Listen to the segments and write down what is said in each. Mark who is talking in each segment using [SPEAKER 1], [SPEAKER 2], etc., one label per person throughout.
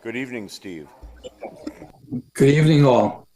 [SPEAKER 1] Good evening, Steve.
[SPEAKER 2] Good evening, all.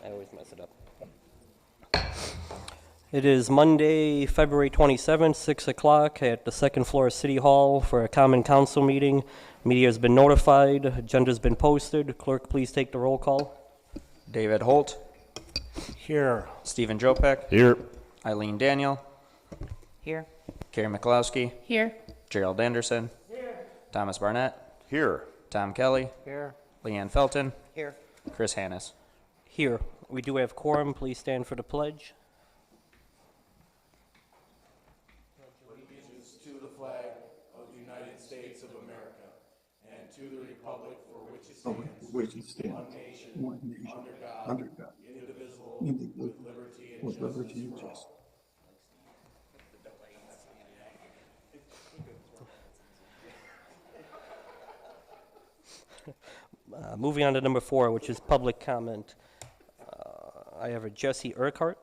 [SPEAKER 1] I always mess it up. It is Monday, February 27th, 6 o'clock at the second floor of City Hall for a common council meeting. Media has been notified. Agenda's been posted. Clerk, please take the roll call.
[SPEAKER 3] David Holt.
[SPEAKER 4] Here.
[SPEAKER 3] Stephen Jopek.
[SPEAKER 4] Here.
[SPEAKER 3] Eileen Daniel.
[SPEAKER 5] Here.
[SPEAKER 3] Carrie McCloskey.
[SPEAKER 5] Here.
[SPEAKER 3] Gerald Anderson. Here. Thomas Barnett.
[SPEAKER 4] Here.
[SPEAKER 3] Tom Kelly.
[SPEAKER 5] Here.
[SPEAKER 3] Leanne Felton.
[SPEAKER 5] Here.
[SPEAKER 3] Chris Hannes.
[SPEAKER 1] Here. We do have quorum. Please stand for the pledge.
[SPEAKER 6] Allegiance to the flag of the United States of America and to the republic for which it stands, one nation, under God, indivisible, with liberty and justice for all.
[SPEAKER 1] Moving on to number 4, which is public comment. I have a Jesse Urquhart.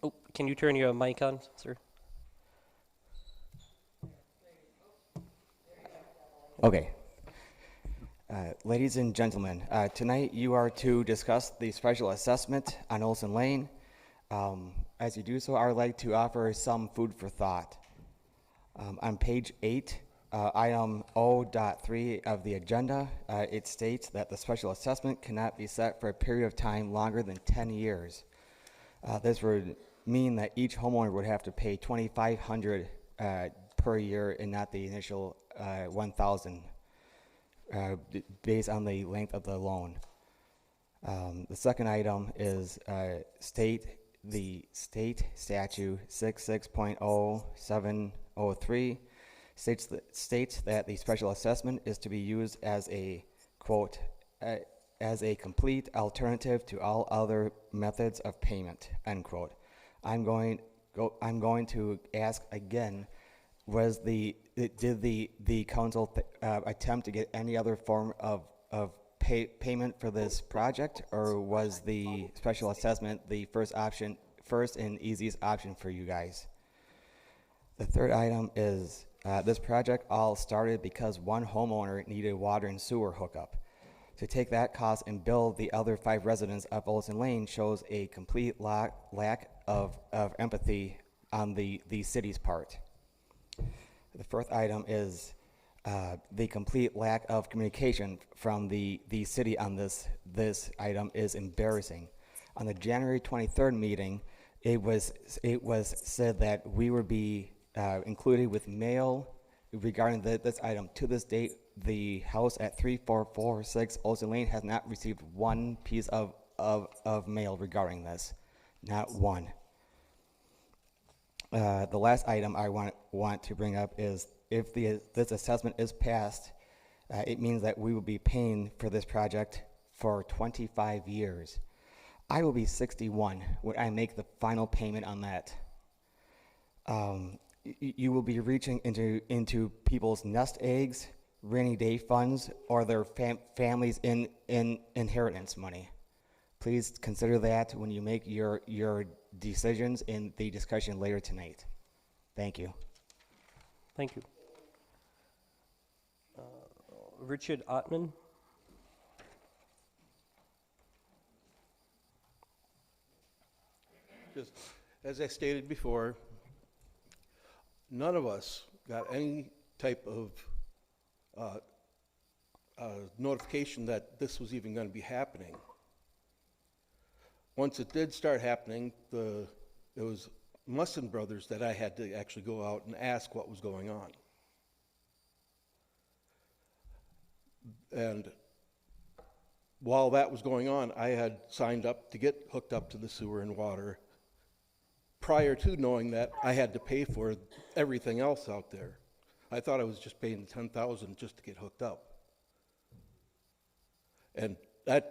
[SPEAKER 1] Oh, can you turn your mic on, sir?
[SPEAKER 7] Okay. Ladies and gentlemen, tonight you are to discuss the special assessment on Olson Lane. As you do so, I would like to offer some food for thought. On page 8, item O.3 of the agenda, it states that the special assessment cannot be set for a period of time longer than 10 years. This would mean that each homeowner would have to pay $2,500 per year and not the initial $1,000 based on the length of the loan. The second item is the state statute 66.0703 states that the special assessment is to be used as a, quote, as a complete alternative to all other methods of payment, end quote. I'm going to ask again, did the council attempt to get any other form of payment for this project, or was the special assessment the first and easiest option for you guys? The third item is this project all started because one homeowner needed water and sewer hookup. To take that cost and bill the other 5 residents of Olson Lane shows a complete lack of empathy on the city's part. The fourth item is the complete lack of communication from the city on this item is embarrassing. On the January 23rd meeting, it was said that we would be included with mail regarding this item. To this date, the house at 3446 Olson Lane has not received one piece of mail regarding this, not one. The last item I want to bring up is if this assessment is passed, it means that we will be paying for this project for 25 years. I will be 61 when I make the final payment on that. You will be reaching into people's nest eggs, rainy day funds, or their families' in inheritance money. Please consider that when you make your decisions in the discussion later tonight. Thank you.
[SPEAKER 1] Thank you. Richard Ottman.
[SPEAKER 6] Just as I stated before, none of us got any type of notification that this was even going to be happening. Once it did start happening, it was Musson Brothers that I had to actually go out and ask what was going on. And while that was going on, I had signed up to get hooked up to the sewer and water prior to knowing that I had to pay for everything else out there. I thought I was just paying $10,000 just to get hooked up. And that's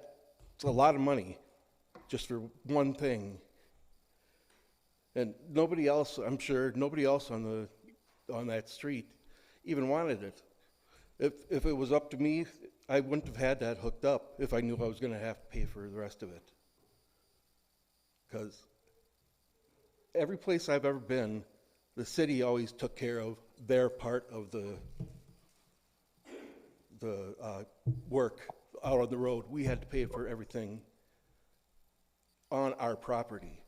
[SPEAKER 6] a lot of money just for one thing. And nobody else, I'm sure, nobody else on that street even wanted it. If it was up to me, I wouldn't have had that hooked up if I knew I was going to have to pay for the rest of it. Because every place I've ever been, the city always took care of their part of the work out on the road. We had to pay for everything on our property,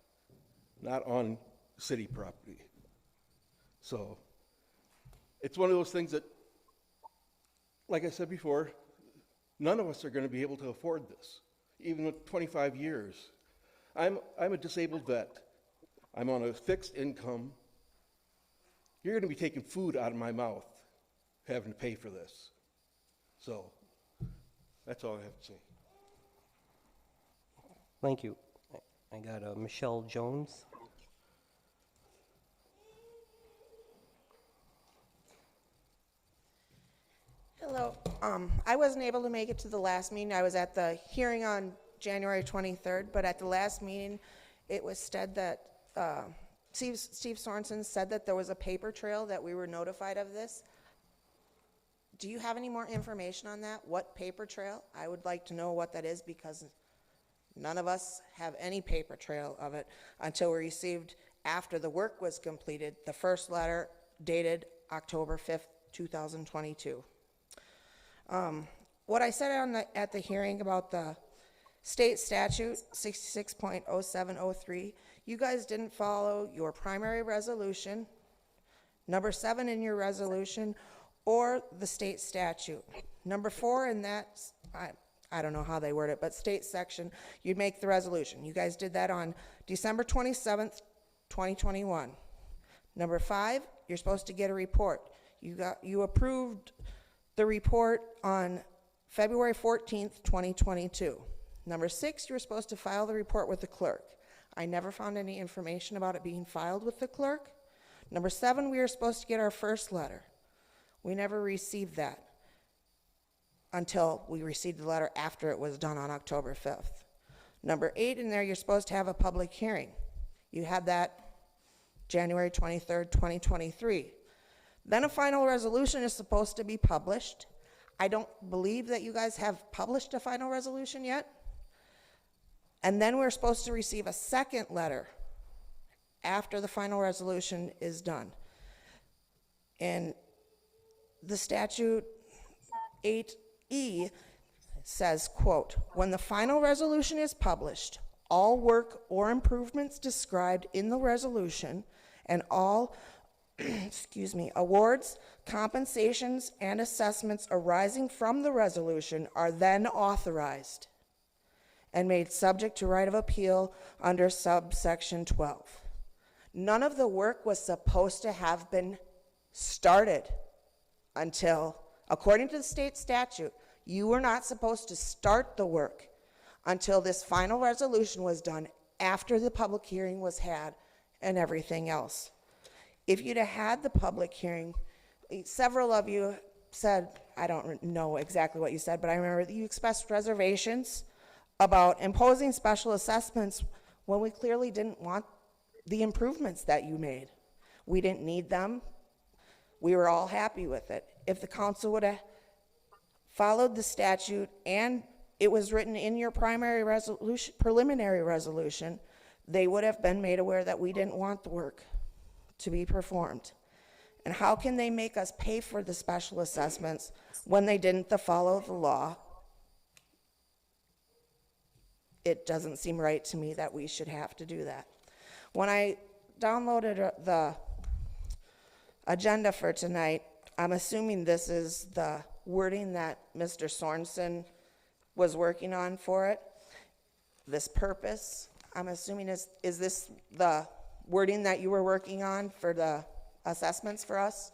[SPEAKER 6] not on city property. So it's one of those things that, like I said before, none of us are going to be able to afford this, even with 25 years. I'm a disabled vet. I'm on a fixed income. You're going to be taking food out of my mouth, having to pay for this. So that's all I have to say.
[SPEAKER 1] Thank you. I got Michelle Jones.
[SPEAKER 5] Hello. I wasn't able to make it to the last meeting. I was at the hearing on January 23rd, but at the last meeting, it was said that, Steve Sorensen said that there was a paper trail that we were notified of this. Do you have any more information on that? What paper trail? I would like to know what that is because none of us have any paper trail of it until we received, after the work was completed, the first letter dated October 5th, 2022. What I said at the hearing about the state statute 66.0703, you guys didn't follow your primary resolution, number 7 in your resolution, or the state statute. Number 4 in that, I don't know how they word it, but state section, you'd make the resolution. You guys did that on December 27th, 2021. Number 5, you're supposed to get a report. You approved the report on February 14th, 2022. Number 6, you were supposed to file the report with the clerk. I never found any information about it being filed with the clerk. Number 7, we were supposed to get our first letter. We never received that until we received the letter after it was done on October 5th. Number 8 in there, you're supposed to have a public hearing. You had that January 23rd, 2023. Then a final resolution is supposed to be published. I don't believe that you guys have published a final resolution yet. And then we're supposed to receive a second letter after the final resolution is done. And the statute 8E says, quote, when the final resolution is published, all work or improvements described in the resolution and all awards, compensations, and assessments arising from the resolution are then authorized and made subject to right of appeal under subsection 12. None of the work was supposed to have been started until, according to the state statute, you were not supposed to start the work until this final resolution was done after the public hearing was had and everything else. If you'd have had the public hearing, several of you said, I don't know exactly what you said, but I remember that you expressed reservations about imposing special assessments when we clearly didn't want the improvements that you made. We didn't need them. We were all happy with it. If the council would have followed the statute and it was written in your primary resolution, preliminary resolution, they would have been made aware that we didn't want the work to be performed. And how can they make us pay for the special assessments when they didn't follow the law? It doesn't seem right to me that we should have to do that. When I downloaded the agenda for tonight, I'm assuming this is the wording that Mr. Sorensen was working on for it. This purpose, I'm assuming is this the wording that you were working on for the assessments for us?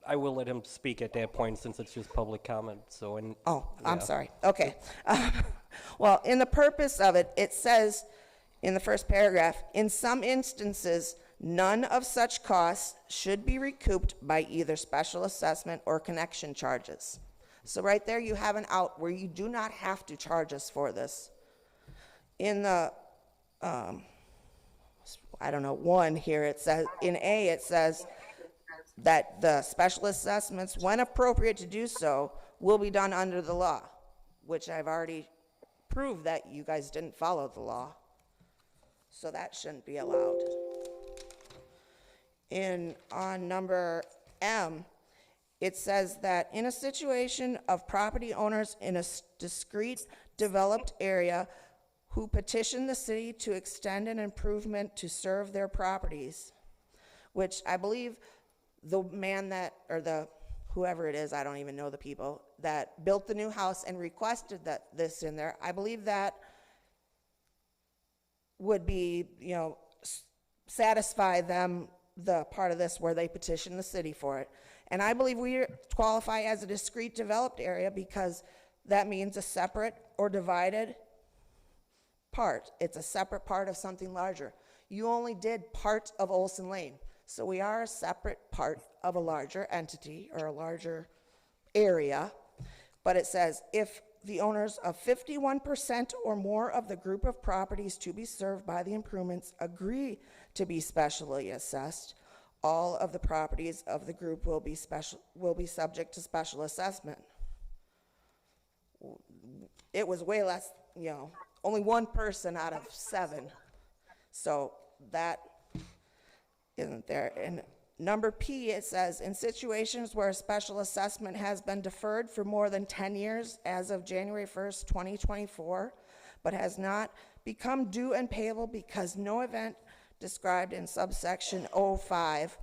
[SPEAKER 1] I will let him speak at that point since it's just public comment, so.
[SPEAKER 5] Oh, I'm
[SPEAKER 1] yeah.
[SPEAKER 5] sorry. Okay. Well, in the purpose of it, it says in the first paragraph, in some instances, none of such costs should be recouped by either special assessment or connection charges. So right there you have an out where you do not have to charge us for this. In the, I don't know, 1 here, it says, in A, it says that the special assessments, when appropriate to do so, will be done under the law. which I've already proved that you guys didn't follow the law. So that shouldn't be allowed. On number M, it says that in a situation of property owners in a discrete developed area who petition the city to extend an improvement to serve their properties, which I believe the man that, or the, whoever it is, I don't even know the people, that built the new house and requested that this in there, I believe that would be, satisfy them, the part of this where they petition the city for it. And I believe we qualify as a discrete developed area because that means a separate or divided part. It's a separate part of something larger. You only did part of Olson Lane. So we are a separate part of a larger entity or a larger area. But it says, if the owners of 51% or more of the group of properties to be served by the improvements agree to be specially assessed, all of the properties of the group will be subject to special assessment. It was way less, only one person out of 7. So that isn't there. And number P, it says, in situations where a special assessment has been deferred for more than 10 years as of January 1st, 2024, but has not become due and payable because no event described in subsection 05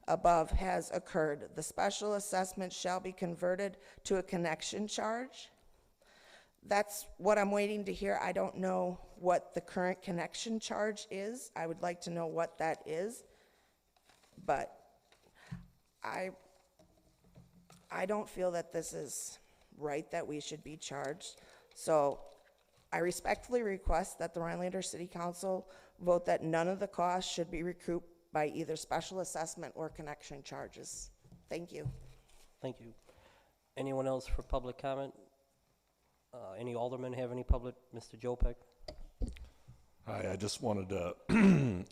[SPEAKER 5] above has occurred, the special assessment shall be converted to a connection charge. That's what I'm waiting to hear. I don't know what the current connection charge is. I would like to know what that is. But I don't feel that this is right, that we should be charged. So I respectfully request that the Rhinelander City Council vote that none of the costs should be recouped by either special assessment or connection charges. Thank you.
[SPEAKER 1] Thank you. Anyone else for public comment? Any aldermen have any public? Mr. Jopek?
[SPEAKER 8] Hi, I just wanted to,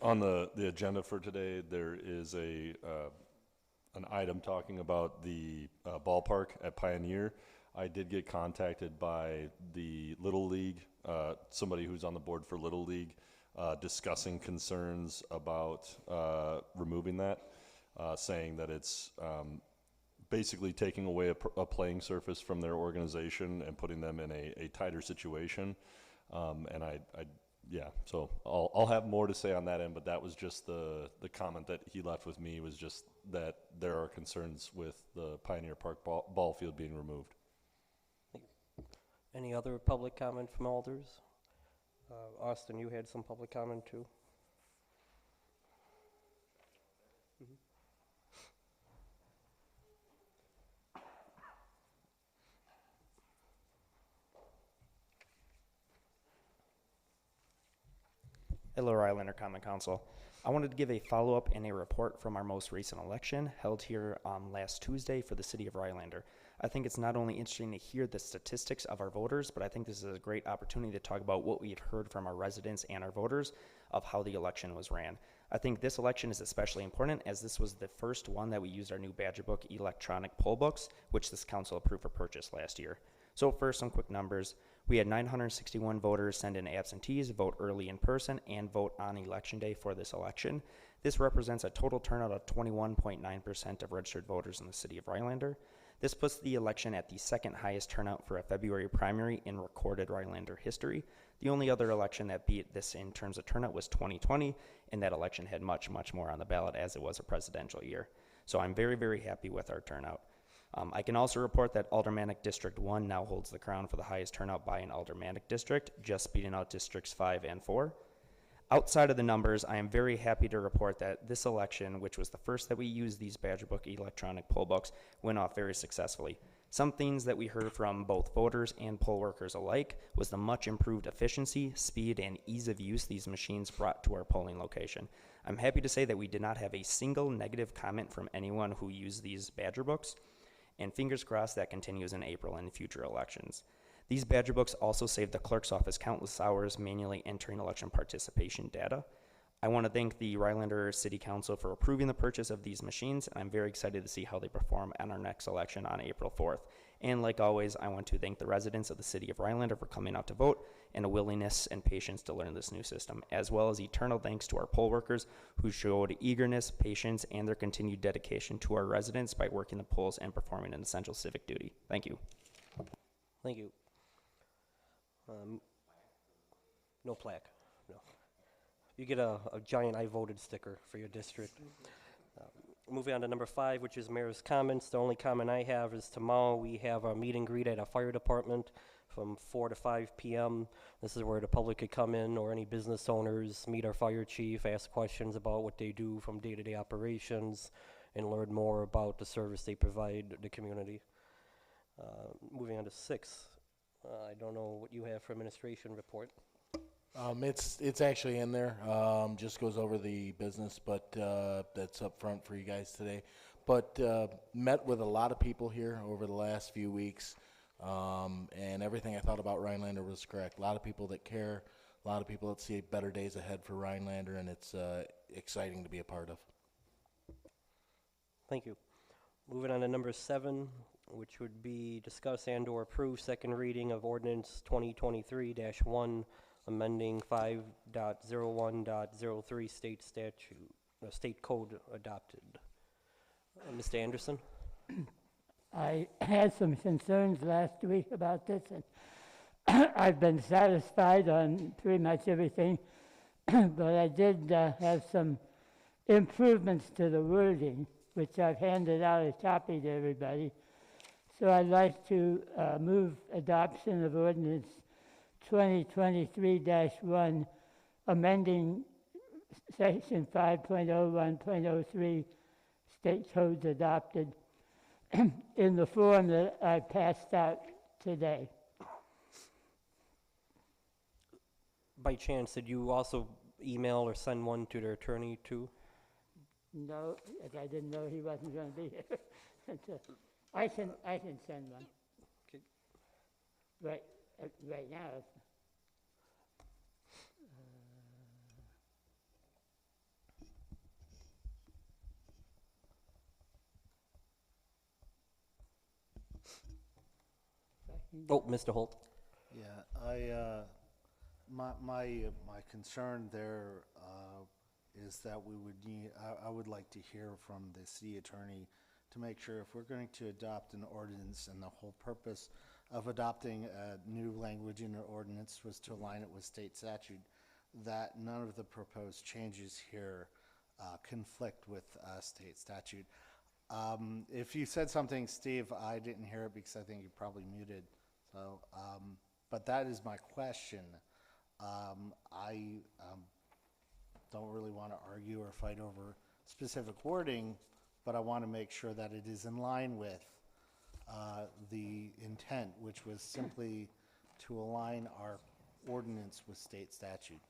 [SPEAKER 8] on the agenda for today, there is an item talking about the ballpark at Pioneer. I did get contacted by the Little League, somebody who's on the board for Little League, discussing concerns about removing that, saying that it's basically taking away a playing surface from their organization and putting them in a tighter situation. And yeah, so I'll have more to say on that end, but that was just the comment that he left with me, was just that there are concerns with the Pioneer Park ball field being removed.
[SPEAKER 1] Any other public comment from alders? Austin, you had some public comment too.
[SPEAKER 3] Hello, Rhinelander Common Council. I wanted to give a follow-up and a report from our most recent election held here last Tuesday for the city of Rhinelander. I think it's not only interesting to hear the statistics of our voters, but I think this is a great opportunity to talk about what we've heard from our residents and our voters of how the election was ran. I think this election is especially important as this was the first one that we used our new Badger Book electronic poll books, which this council approved for purchase last year. So first, some quick numbers. We had 961 voters send in absentees, vote early in person, and vote on election day for this election. This represents a total turnout of 21.9% of registered voters in the city of Rhinelander. This puts the election at the second highest turnout for a February primary in recorded Rhinelander history. The only other election that beat this in terms of turnout was 2020, and that election had much, much more on the ballot as it was a presidential year. So I'm very, very happy with our turnout. I can also report that Aldermanic District 1 now holds the crown for the highest turnout by an Aldermanic district, just beating out Districts 5 and 4. Outside of the numbers, I am very happy to report that this election, which was the first that we used these Badger Book electronic poll books, went off very successfully. Some things that we heard from both voters and poll workers alike was the much improved efficiency, speed, and ease of use these machines brought to our polling location. I'm happy to say that we did not have a single negative comment from anyone who used these Badger Books, and fingers crossed that continues in April and future elections. These Badger Books also saved the clerk's office countless hours manually entering election participation data. I want to thank the Rhinelander City Council for approving the purchase of these machines, and I'm very excited to see how they perform at our next election on April 4th. And like always, I want to thank the residents of the city of Rhinelander for coming out to vote and a willingness and patience to learn this new system, as well as eternal thanks to our poll workers who showed eagerness, patience, and their continued dedication to our residents by working the polls and performing an essential civic duty. Thank you.
[SPEAKER 1] Thank you. No plaque, no. You get a giant I voted sticker for your district. Moving on to number 5, which is mayor's comments. The only comment I have is tomorrow we have our meet and greet at our fire department from 4 to 5 p.m. This is where the public could come in, or any business owners, meet our fire chief, ask questions about what they do from day-to-day operations, and learn more about the service they provide the community. Moving on to 6. I don't know what you have for administration report.
[SPEAKER 4] It's actually in there. Just goes over the business, but that's up front for you guys today. But met with a lot of people here over the last few weeks, and everything I thought about Rhinelander was correct. A lot of people that care, a lot of people that see better days ahead for Rhinelander, and it's exciting to be a part of.
[SPEAKER 1] Thank you. Moving on to number 7, which would be discuss and/or approve second reading of ordinance 2023-1, amending 5.01.03 state statute, state code adopted. Mr. Anderson?
[SPEAKER 9] I had some concerns last week about this, and I've been satisfied on pretty much everything, but I did have some improvements to the wording, which I've handed out a copy to everybody. So I'd like to move adoption of ordinance 2023-1, amending section 5.01.03 state codes adopted in the form that I passed out today.
[SPEAKER 1] By chance, did you also email or send one to their attorney too?
[SPEAKER 9] No, I didn't know he wasn't going to be here. I can send one.
[SPEAKER 1] Okay.
[SPEAKER 9] Right now.
[SPEAKER 1] Oh, Mr. Holt.
[SPEAKER 10] Yeah, my concern there is that we would need, I would like to hear from the city attorney to make sure if we're going to adopt an ordinance, and the whole purpose of adopting a new language in an ordinance was to align it with state statute, that none of the proposed changes here conflict with state statute. If you said something, Steve, I didn't hear it because I think you probably muted. So, but that is my question. I don't really want to argue or fight over specific wording, but I want to make sure that it is in line with the intent, which was simply to align our ordinance with state statute.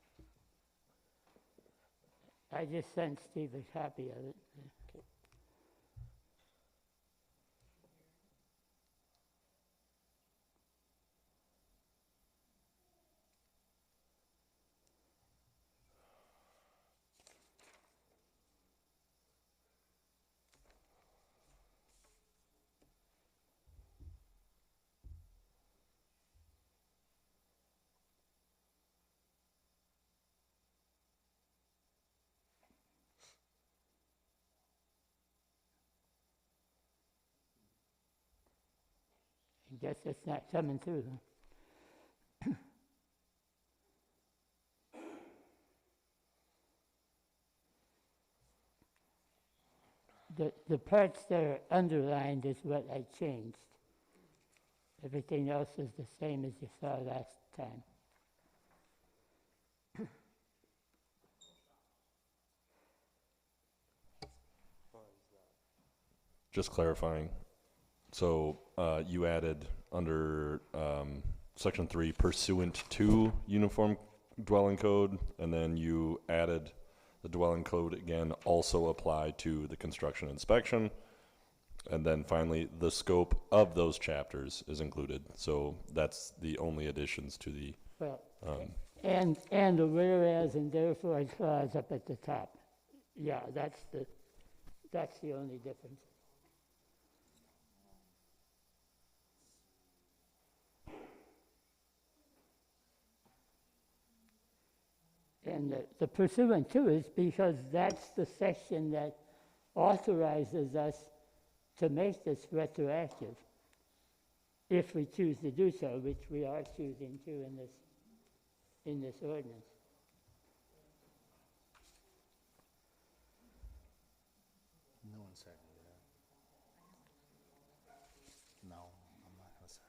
[SPEAKER 9] I just sent Steve a copy of it. I guess it's not coming through. The parts that are underlined is what I changed. Everything else is the same as you saw last time.
[SPEAKER 8] Just clarifying. So you added under section 3 pursuant to uniform dwelling code, and then you added the dwelling code again also apply to the construction inspection, and then finally the scope of those chapters is included. So that's the only additions to the
[SPEAKER 9] Well, And the whereas and therefore clause up at the top. Yeah, that's the only difference. And the pursuant to is because that's the section that authorizes us to make this retroactive, if we choose to do so, which we are choosing to in this ordinance.
[SPEAKER 10] No one seconded that. No, I'm not gonna say.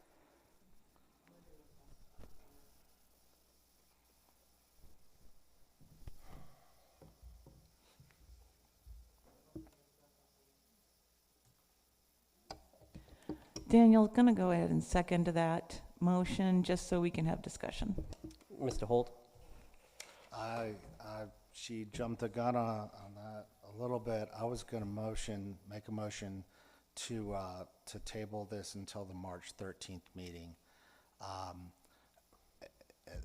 [SPEAKER 11] Daniel, gonna go ahead and second that motion, just so we can have discussion.
[SPEAKER 1] Mr. Holt?
[SPEAKER 10] She jumped the gun on that a little bit. I was gonna make a motion to table this until the March 13th meeting.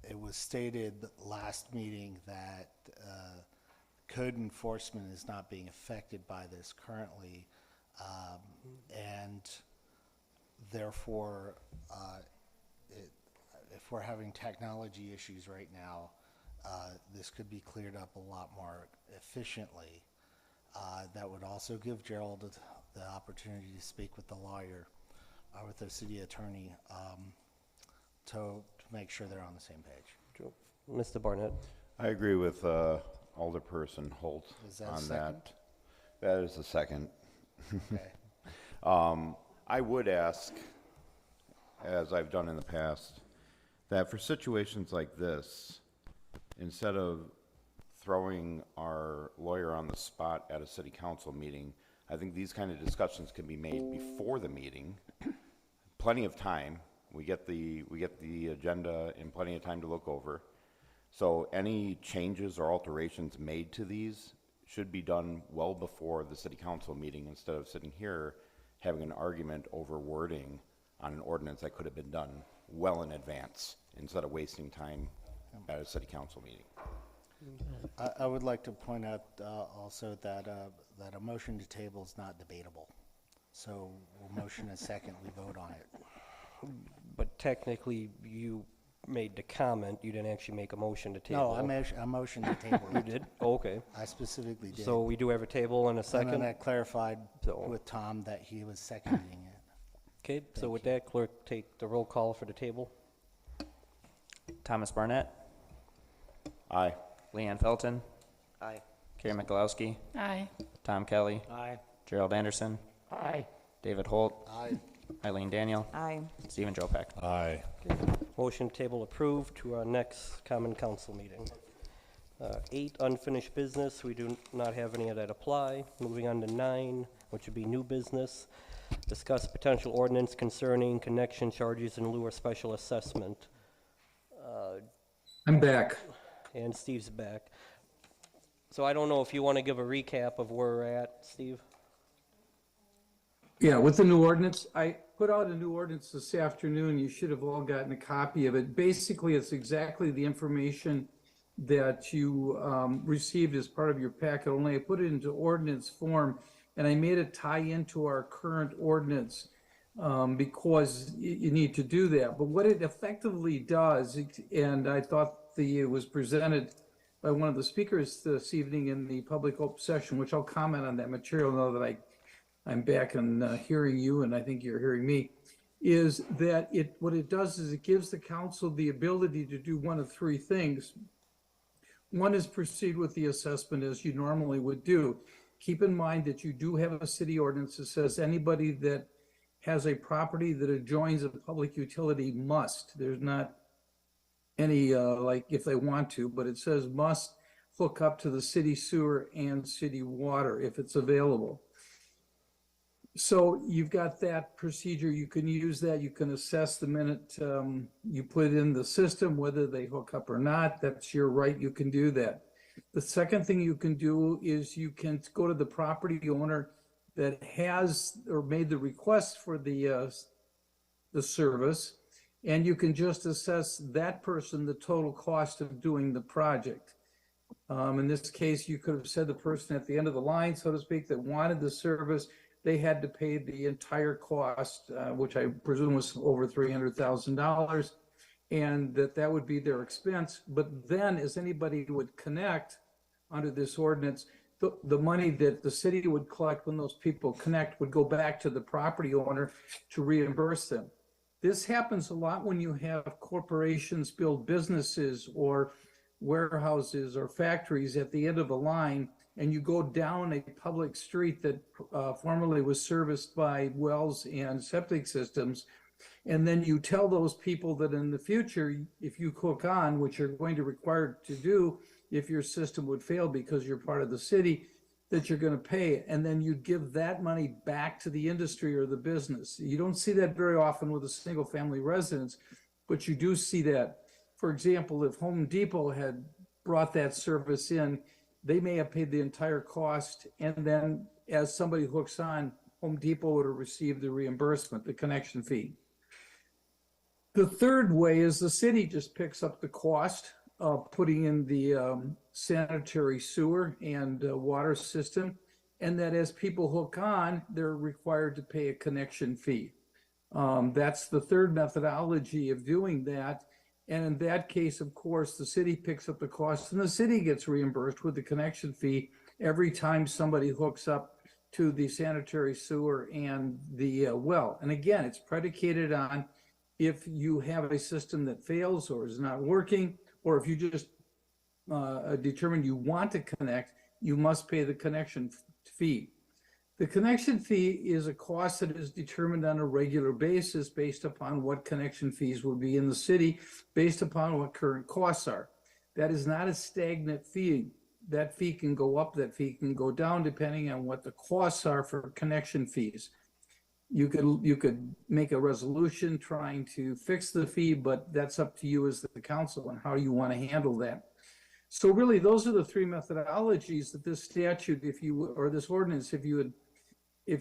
[SPEAKER 10] It was stated last meeting that code enforcement is not being affected by this currently, and therefore, if we're having technology issues right now, this could be cleared up a lot more efficiently. That would also give Gerald the opportunity to speak with the lawyer, with the city attorney, to make sure they're on the same page.
[SPEAKER 1] Mr. Barnett?
[SPEAKER 12] I agree with Alderperson Holt
[SPEAKER 10] Is that a
[SPEAKER 12] on
[SPEAKER 10] second?
[SPEAKER 12] that. That is the second.
[SPEAKER 10] Okay.
[SPEAKER 12] I would ask, as I've done in the past, that for situations like this, instead of throwing our lawyer on the spot at a city council meeting, I think these kind of discussions can be made before the meeting. Plenty of time. We get the agenda and plenty of time to look over. So any changes or alterations made to these should be done well before the city council meeting, instead of sitting here having an argument over wording on an ordinance that could have been done well in advance, instead of wasting time at a city council meeting.
[SPEAKER 10] I would like to point out also that that a motion to table is not debatable. So we'll motion a second, we vote on it.
[SPEAKER 1] But technically, you made the comment, you didn't actually make a motion to table.
[SPEAKER 10] No, I motioned to table
[SPEAKER 1] You
[SPEAKER 10] it.
[SPEAKER 1] did? Oh, okay.
[SPEAKER 10] I specifically did.
[SPEAKER 1] So we do have a table and a
[SPEAKER 10] And
[SPEAKER 1] second?
[SPEAKER 10] then I clarified
[SPEAKER 1] So-
[SPEAKER 10] with Tom that he was seconding it.
[SPEAKER 1] Okay, so with that, clerk, take the roll call for the table.
[SPEAKER 3] Thomas Barnett,
[SPEAKER 12] Aye.
[SPEAKER 3] Leanne Felton,
[SPEAKER 1] Aye.
[SPEAKER 3] Carrie Mikulowski,
[SPEAKER 11] Aye.
[SPEAKER 3] Tom Kelly,
[SPEAKER 1] Aye.
[SPEAKER 3] Gerald Anderson,
[SPEAKER 9] Aye.
[SPEAKER 3] David Holt,
[SPEAKER 10] Aye.
[SPEAKER 3] Eileen Daniel,
[SPEAKER 11] Aye.
[SPEAKER 3] Stephen Jopek.
[SPEAKER 8] Aye.
[SPEAKER 1] Motion table approved to our next common council meeting. 8, unfinished business, we do not have any of that apply. Moving on to 9, which would be new business. Discuss potential ordinance concerning connection charges in lieu of special assessment.
[SPEAKER 2] I'm back.
[SPEAKER 1] And Steve's back. So I don't know if you want to give a recap of where we're at, Steve?
[SPEAKER 2] Yeah, with the new ordinance, I put out a new ordinance this afternoon. You should have all gotten a copy of it. Basically, it's exactly the information that you received as part of your packet, only I put it into ordinance form, and I made it tie into our current ordinance because you need to do that. But what it effectively does, and I thought it was presented by one of the speakers this evening in the public open session, which I'll comment on that material now that I'm back and hearing you, and I think you're hearing me, is that what it does is it gives the council the ability to do one of three things. One is proceed with the assessment as you normally would do. Keep in mind that you do have a city ordinance that says anybody that has a property that adjoins a public utility must. There's not any, like if they want to, but it says must hook up to the city sewer and city water if it's available. So you've got that procedure. You can use that. You can assess the minute you put it in the system, whether they hook up or not. That's your right. You can do that. The second thing you can do is you can go to the property owner that has or made the request for the service and you can just assess that person the total cost of doing the project. In this case, you could have said the person at the end of the line, so to speak, that wanted the service, they had to pay the entire cost, which I presume was over $300,000, and that would be their expense. But then, as anybody would connect under this ordinance, the money that the city would collect when those people connect would go back to the property owner to reimburse them. This happens a lot when you have corporations build businesses or warehouses or factories at the end of a line, and you go down a public street that formerly was serviced by wells and septic systems, and then you tell those people that in the future, if you hook on, which you're going to require to do if your system would fail because you're part of the city, that you're going to pay, and then you give that money back to the industry or the business. You don't see that very often with a single family residence, but you do see that. For example, if Home Depot had brought that service in, they may have paid the entire cost, and then as somebody hooks on, Home Depot would have received the reimbursement, the connection fee. The third way is the city just picks up the cost of putting in the sanitary sewer and water system, and that as people hook on, they're required to pay a connection fee. That's the third methodology of doing that. And in that case, of course, the city picks up the cost and the city gets reimbursed with the connection fee every time somebody hooks up to the sanitary sewer and the well. And again, it's predicated on if you have a system that fails or is not working, or if you just determine you want to connect, you must pay the connection fee. The connection fee is a cost that is determined on a regular basis based upon what connection fees will be in the city, based upon what current costs are. That is not a stagnant fee. That fee can go up, that fee can go down, depending on what the costs are for connection fees. You could make a resolution trying to fix the fee, but that's up to you as the council and how you want to handle that. So really, those are the three methodologies that this statute, or this ordinance, if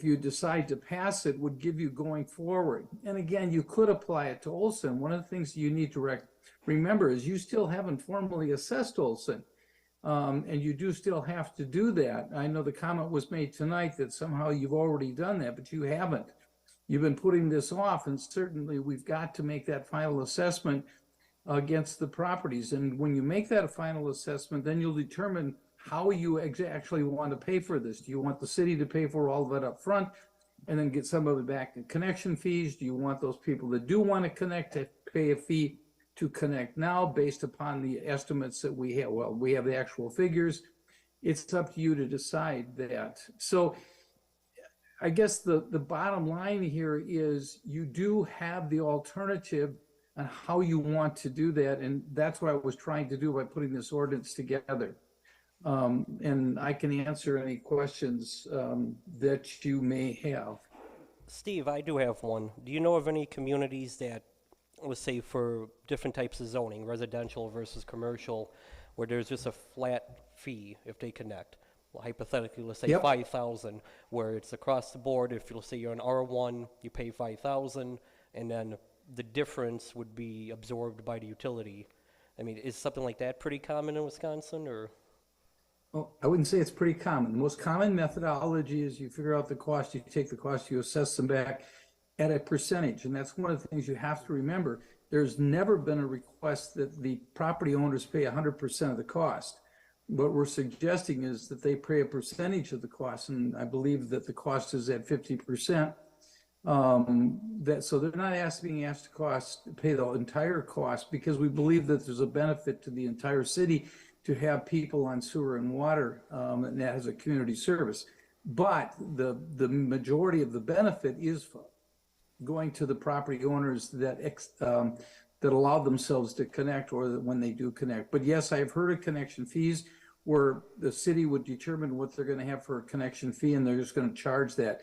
[SPEAKER 2] you decide to pass it, would give you going forward. And again, you could apply it to Olson. One of the things you need to remember is you still haven't formally assessed Olson. And you do still have to do that. I know the comment was made tonight that somehow you've already done that, but you haven't. You've been putting this off, and certainly we've got to make that final assessment against the properties. And when you make that a final assessment, then you'll determine how you actually want to pay for this. Do you want the city to pay for all of it up front and then get some of it back in connection fees? Do you want those people that do want to connect to pay a fee to connect now based upon the estimates that we have? Well, we have the actual figures. It's up to you to decide that. So I guess the bottom line here is you do have the alternative on how you want to do that. And that's what I was trying to do by putting this ordinance together. And I can answer any questions that you may have.
[SPEAKER 1] Steve, I do have one. Do you know of any communities that, let's say for different types of zoning, residential versus commercial, where there's just a flat fee if they connect? Well, hypothetically, let's say
[SPEAKER 2] Yep.
[SPEAKER 1] 5,000, where it's across the board. If you'll say you're an R1, you pay 5,000, and then the difference would be absorbed by the utility. I mean, is something like that pretty common in Wisconsin, or?
[SPEAKER 2] Well, I wouldn't say it's pretty common. The most common methodology is you figure out the cost, you take the cost, you assess them back at a percentage. And that's one of the things you have to remember. There's never been a request that the property owners pay 100% of the cost. What we're suggesting is that they pay a percentage of the cost, and I believe that the cost is at 50%. So they're not being asked to pay the entire cost, because we believe that there's a benefit to the entire city to have people on sewer and water, and that as a community service. But the majority of the benefit is going to the property owners that allow themselves to connect, or when they do connect. But yes, I've heard of connection fees where the city would determine what they're going to have for a connection fee, and they're just going to charge that.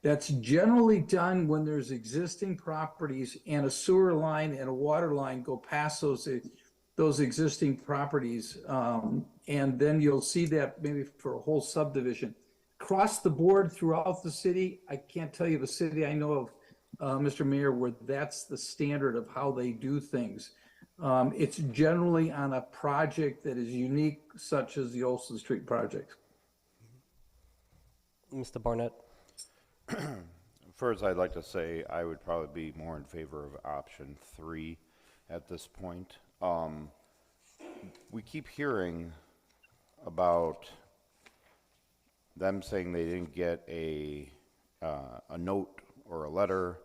[SPEAKER 2] That's generally done when there's existing properties and a sewer line and a water line go past those existing properties. And then you'll see that maybe for a whole subdivision. Across the board throughout the city, I can't tell you of a city I know of Mr. Mayor, where that's the standard of how they do things. It's generally on a project that is unique, such as the Olson Street project.
[SPEAKER 1] Mr. Barnett?
[SPEAKER 12] First, I'd like to say I would probably be more in favor of option 3 at this point. We keep hearing about them saying they didn't get a note or a letter,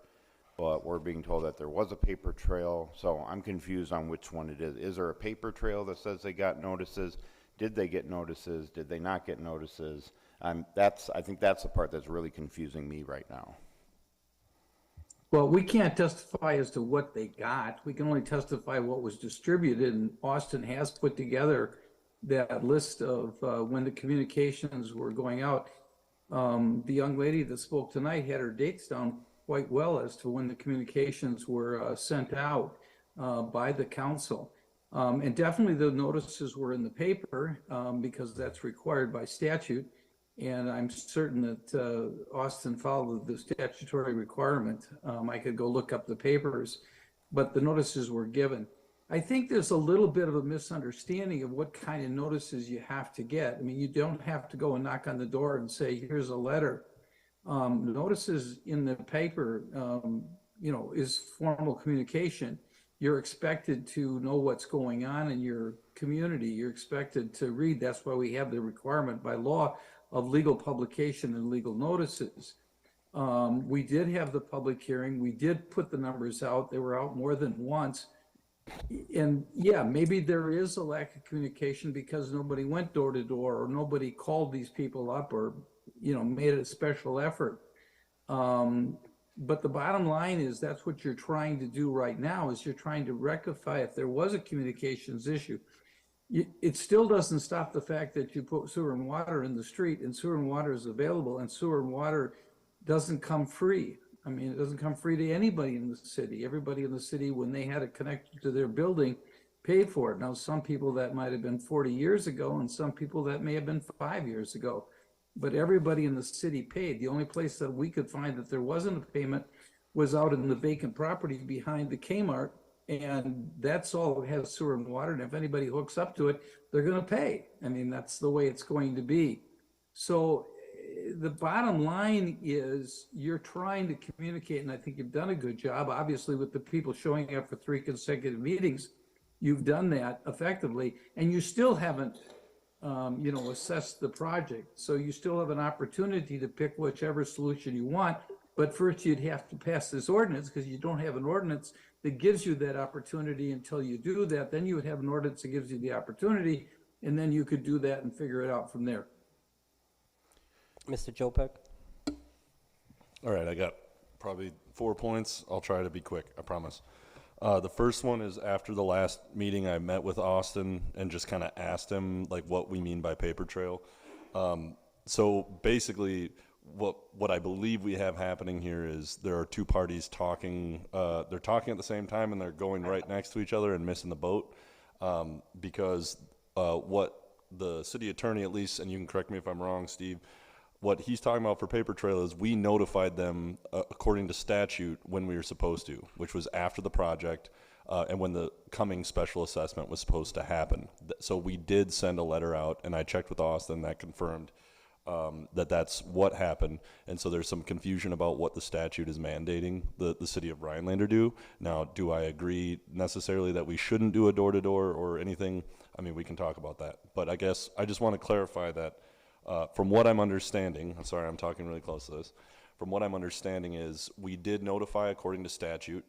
[SPEAKER 12] but we're being told that there was a paper trail. So I'm confused on which one it is. Is there a paper trail that says they got notices? Did they get notices? Did they not get notices? I think that's the part that's really confusing me right now.
[SPEAKER 2] Well, we can't testify as to what they got. We can only testify what was distributed, and Austin has put together that list of when the communications were going out. The young lady that spoke tonight had her dates down quite well as to when the communications were sent out by the council. And definitely the notices were in the paper because that's required by statute. And I'm certain that Austin followed the statutory requirement. I could go look up the papers, but the notices were given. I think there's a little bit of a misunderstanding of what kind of notices you have to get. I mean, you don't have to go and knock on the door and say, here's a letter. Notices in the paper, is formal communication. You're expected to know what's going on in your community. You're expected to read. That's why we have the requirement by law of legal publication and legal notices. We did have the public hearing. We did put the numbers out. They were out more than once. And yeah, maybe there is a lack of communication because nobody went door to door or nobody called these people up or, made a special effort. But the bottom line is that's what you're trying to do right now is you're trying to rectify if there was a communications issue. It still doesn't stop the fact that you put sewer and water in the street and sewer and water is available and sewer and water doesn't come free. I mean, it doesn't come free to anybody in the city. Everybody in the city, when they had it connected to their building, paid for it. Now, some people that might have been 40 years ago and some people that may have been 5 years ago. But everybody in the city paid. The only place that we could find that there wasn't a payment was out in the vacant property behind the Kmart. And that's all that has sewer and water. And if anybody hooks up to it, they're going to pay. I mean, that's the way it's going to be. So the bottom line is you're trying to communicate, and I think you've done a good job. Obviously, with the people showing up for 3 consecutive meetings, you've done that effectively, and you still haven't, assessed the project. So you still have an opportunity to pick whichever solution you want. But first, you'd have to pass this ordinance because you don't have an ordinance that gives you that opportunity until you do that. Then you would have an ordinance that gives you the opportunity, and then you could do that and figure it out from there.
[SPEAKER 1] Mr. Jopek?
[SPEAKER 8] All right, I got probably 4 points. I'll try to be quick, I promise. The first one is after the last meeting, I met with Austin and just kind of asked him like what we mean by paper trail. So basically, what I believe we have happening here is there are two parties talking. They're talking at the same time and they're going right next to each other and missing the boat because what the city attorney, at least, and you can correct me if I'm wrong, Steve, what he's talking about for paper trail is we notified them according to statute when we were supposed to, which was after the project and when the coming special assessment was supposed to happen. So we did send a letter out, and I checked with Austin, that confirmed that that's what happened. And so there's some confusion about what the statute is mandating the city of Rhinelander do. Now, do I agree necessarily that we shouldn't do a door-to-door or anything? I mean, we can talk about that. But I guess I just want to clarify that from what I'm understanding, I'm sorry, I'm talking really close to this. From what I'm understanding is we did notify according to statute.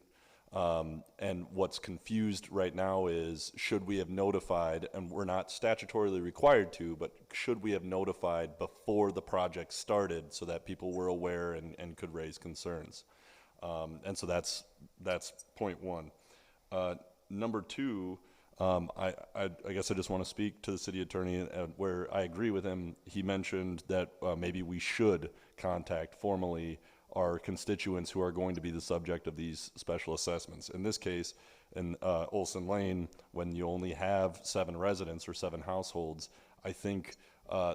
[SPEAKER 8] And what's confused right now is should we have notified, and we're not statutorily required to, but should we have notified before the project started so that people were aware and could raise concerns? And so that's point one. Number two, I guess I just want to speak to the city attorney where I agree with him. He mentioned that maybe we should contact formally our constituents who are going to be the subject of these special assessments. In this case, in Olson Lane, when you only have 7 residents or 7 households, I think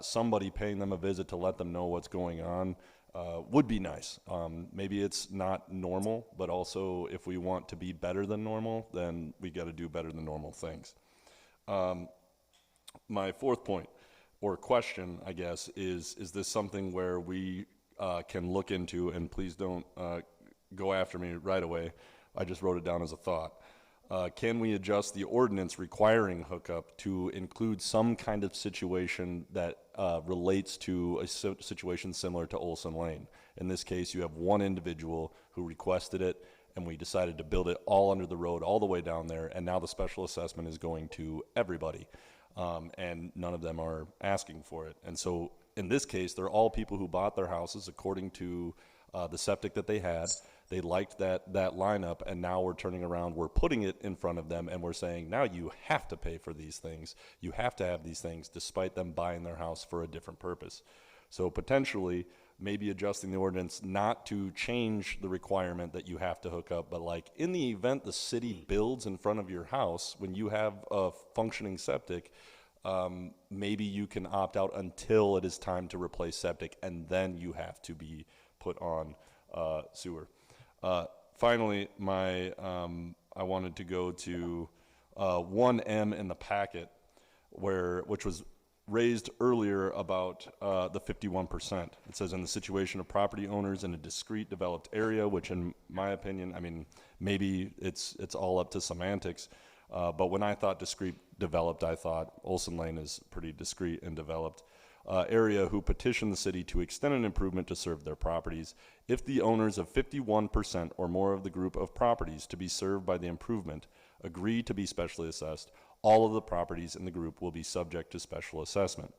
[SPEAKER 8] somebody paying them a visit to let them know what's going on would be nice. Maybe it's not normal, but also if we want to be better than normal, then we got to do better than normal things. My fourth point, or question, I guess, is this something where we can look into, and please don't go after me right away, I just wrote it down as a thought. Can we adjust the ordinance requiring hookup to include some kind of situation that relates to a situation similar to Olson Lane? In this case, you have one individual who requested it, and we decided to build it all under the road, all the way down there, and now the special assessment is going to everybody, and none of them are asking for it. And so in this case, they're all people who bought their houses according to the septic that they had. They liked that lineup, and now we're turning around, we're putting it in front of them, and we're saying, now you have to pay for these things. You have to have these things, despite them buying their house for a different purpose. So potentially, maybe adjusting the ordinance not to change the requirement that you have to hook up, but like in the event the city builds in front of your house, when you have a functioning septic, maybe you can opt out until it is time to replace septic, and then you have to be put on sewer. Finally, I wanted to go to 1M in the packet, which was raised earlier about the 51%. It says, in the situation of property owners in a discrete developed area, which in my opinion, I mean, maybe it's all up to semantics, but when I thought discrete developed, I thought Olson Lane is pretty discrete and developed. Area who petition the city to extend an improvement to serve their properties. If the owners of 51% or more of the group of properties to be served by the improvement agree to be specially assessed, all of the properties in the group will be subject to special assessment.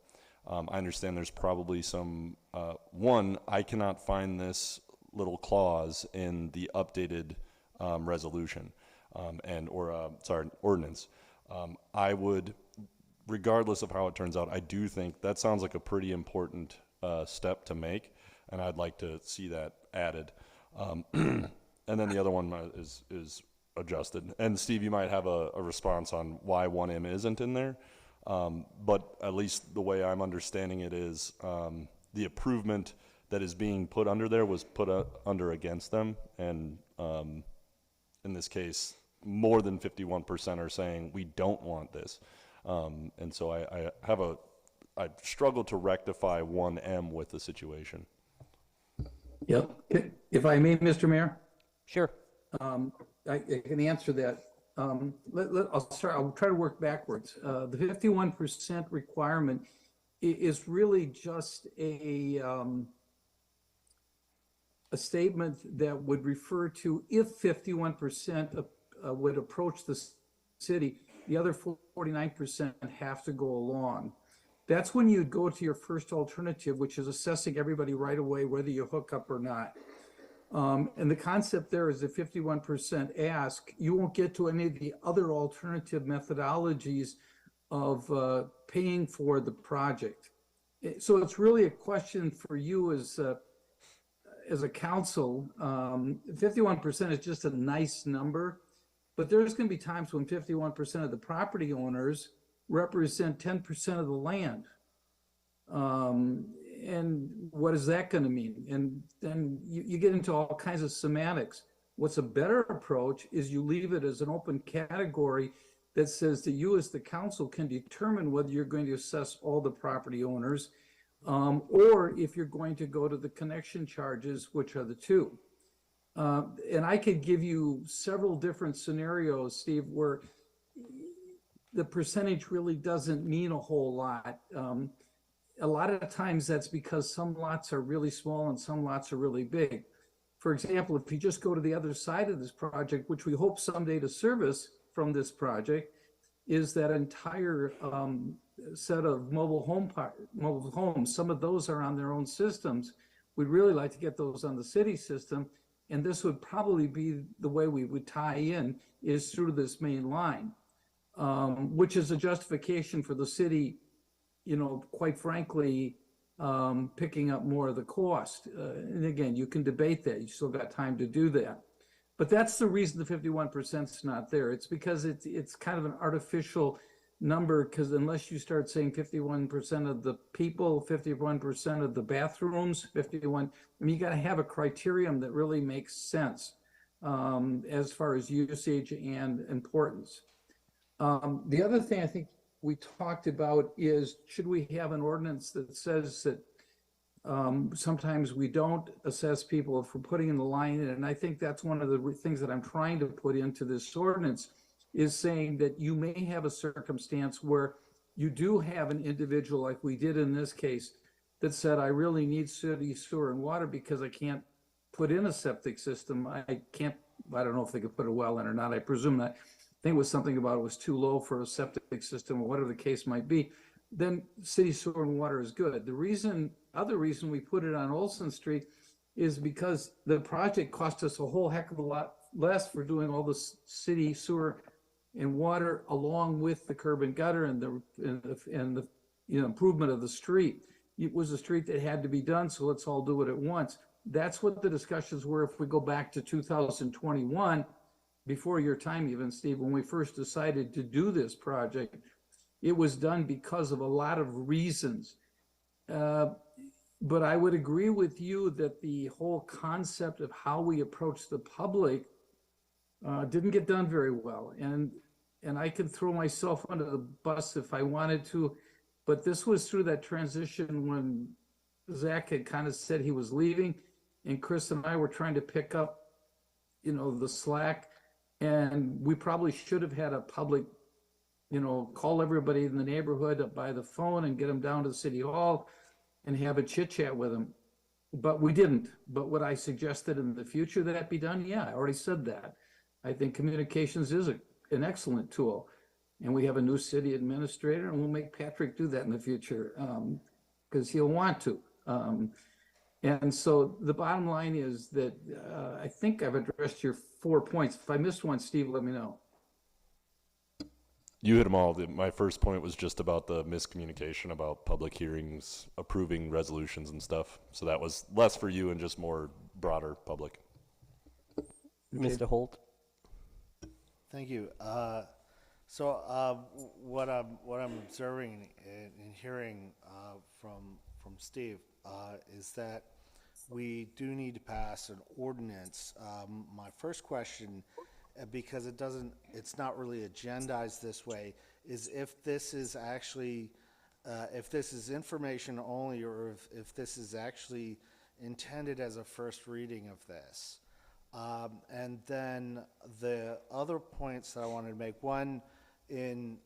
[SPEAKER 8] I understand there's probably some, I cannot find this little clause in the updated resolution ordinance. I would, regardless of how it turns out, I do think that sounds like a pretty important step to make, and I'd like to see that added. And then the other one is adjusted. And Steve, you might have a response on why 1M isn't in there, but at least the way I'm understanding it is the improvement that is being put under there was put under against them, and in this case, more than 51% are saying we don't want this. And so I struggle to rectify 1M with the situation.
[SPEAKER 2] Yep. If I may, Mr. Mayor?
[SPEAKER 1] Sure.
[SPEAKER 2] I can answer that. I'll try to work backwards. The 51% requirement is really just a statement that would refer to if 51% would approach the city, the other 49% have to go along. That's when you'd go to your first alternative, which is assessing everybody right away, whether you hook up or not. And the concept there is a 51% ask. You won't get to any of the other alternative methodologies of paying for the project. So it's really a question for you as a council. 51% is just a nice number, but there's going to be times when 51% of the property owners represent 10% of the land. And what is that going to mean? And then you get into all kinds of semantics. What's a better approach is you leave it as an open category that says that you as the council can determine whether you're going to assess all the property owners, or if you're going to go to the connection charges, which are the two. And I could give you several different scenarios, Steve, where the percentage really doesn't mean a whole lot. A lot of times that's because some lots are really small and some lots are really big. For example, if you just go to the other side of this project, which we hope someday to service from this project, is that entire set of mobile homes. Some of those are on their own systems. We'd really like to get those on the city system, and this would probably be the way we would tie in, is through this main line, which is a justification for the city, quite frankly, picking up more of the cost. And again, you can debate that. You still got time to do that. But that's the reason the 51% is not there. It's because it's kind of an artificial number, because unless you start saying 51% of the people, 51% of the bathrooms, 51, I mean, you got to have a criterion that really makes sense as far as usage and importance. The other thing I think we talked about is, should we have an ordinance that says that sometimes we don't assess people if we're putting in the line in, and I think that's one of the things that I'm trying to put into this ordinance, is saying that you may have a circumstance where you do have an individual, like we did in this case, that said, I really need city sewer and water because I can't put in a septic system. I can't, I don't know if they could put a well in or not. I presume not. I think it was something about it was too low for a septic system or whatever the case might be. Then city sewer and water is good. The other reason we put it on Olson Street is because the project cost us a whole heck of a lot less for doing all the city sewer and water along with the curb and gutter and the improvement of the street. It was a street that had to be done, so let's all do it at once. That's what the discussions were. If we go back to 2021, before your time even, Steve, when we first decided to do this project, it was done because of a lot of reasons. But I would agree with you that the whole concept of how we approach the public didn't get done very well. And I could throw myself under the bus if I wanted to, but this was through that transition when Zach had kind of said he was leaving, and Chris and I were trying to pick up, the slack. And we probably should have had a public, call everybody in the neighborhood by the phone and get them down to City Hall and have a chit chat with them. But we didn't. But what I suggested in the future that be done, yeah, I already said that. I think communications is an excellent tool. And we have a new city administrator, and we'll make Patrick do that in the future because he'll want to. And so the bottom line is that I think I've addressed your 4 points. If I missed one, Steve, let me know.
[SPEAKER 8] You hit them all. My first point was just about the miscommunication about public hearings, approving resolutions and stuff. So that was less for you and just more broader public.
[SPEAKER 1] Mr. Holt?
[SPEAKER 10] Thank you. So what I'm observing and hearing from Steve is that we do need to pass an ordinance. My first question, because it's not really agendized this way, is if this is actually, if this is information only, or if this is actually intended as a first reading of this. And then the other points that I wanted to make, one in